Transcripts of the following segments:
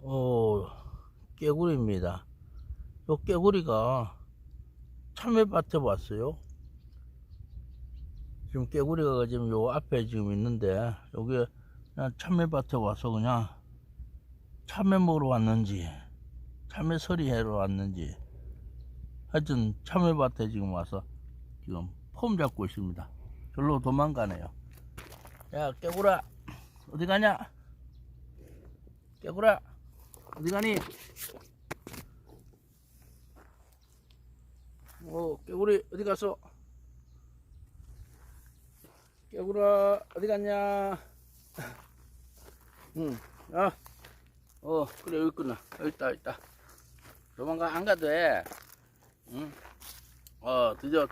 어, 깨구리입니다. 요 깨구리가 참외밭에 왔어요. 지금 깨구리가 지금 요 앞에 지금 있는데, 여기 그냥 참외밭에 와서 그냥 참외 먹으러 왔는지, 참외 서리하러 왔는지, 하여튼 참외밭에 지금 와서 지금 폼 잡고 있습니다. 절로 도망가네요. 야, 깨구라, 어디 가냐? 깨구라, 어디 가니? 깨구리 어디 갔어? 깨구라 어디 갔냐? 응, 그래 여기 있구나. 여기 있다. 도망가 안 가도 돼. 응, 드디어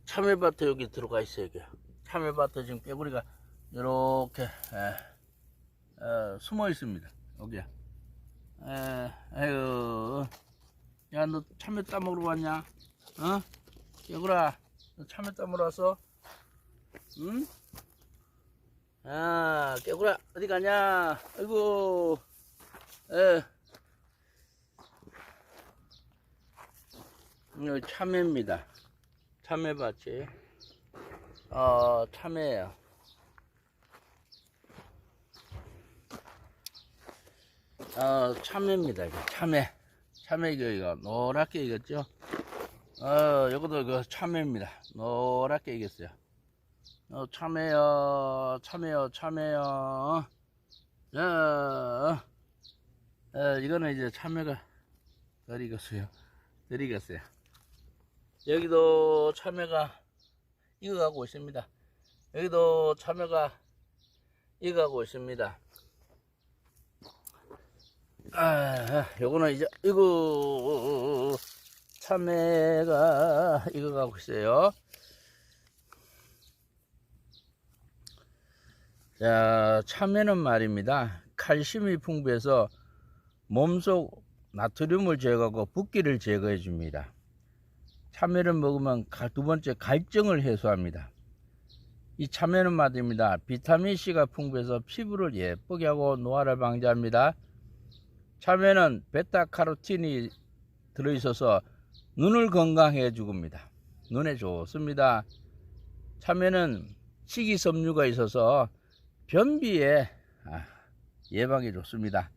참외밭에 여기 들어가 있어. 여기 참외밭에 지금 깨구리가 이렇게 숨어 있습니다. 여기. 아유, 야, 너 참외 따먹으러 왔냐? 어? 깨구라, 너 참외 따먹으러 왔어? 응? 아, 깨구라, 어디 가냐? 아이고, 여기 참외입니다. 참외밭이. 참외예요. 참외입니다. 이거 참외 이거 노랗게 익었죠? 요것도 그 참외입니다. 노랗게 익었어요. 참외요. 이거는 이제 참외가 덜 익었어요. 여기도 참외가 익어가고 있습니다. 여기도 참외가 익어가고 있습니다. 요거는 이제 이거 참외가 익어가고 있어요. 자, 참외는 말입니다. 칼슘이 풍부해서 몸속 나트륨을 제거하고 붓기를 제거해 줍니다. 참외를 먹으면 두 번째 갈증을 해소합니다. 이 참외는 말입니다. 비타민C가 풍부해서 피부를 예쁘게 하고 노화를 방지합니다. 참외는 베타카로틴이 들어있어서 눈을 건강해 주고입니다. 눈에 좋습니다. 참외는 식이섬유가 있어서 변비에 예방에 좋습니다.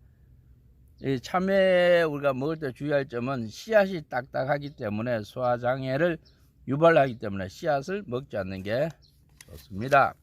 이 참외 우리가 먹을 때 주의할 점은 씨앗이 딱딱하기 때문에 소화장애를 유발하기 때문에 씨앗을 먹지 않는 게 좋습니다.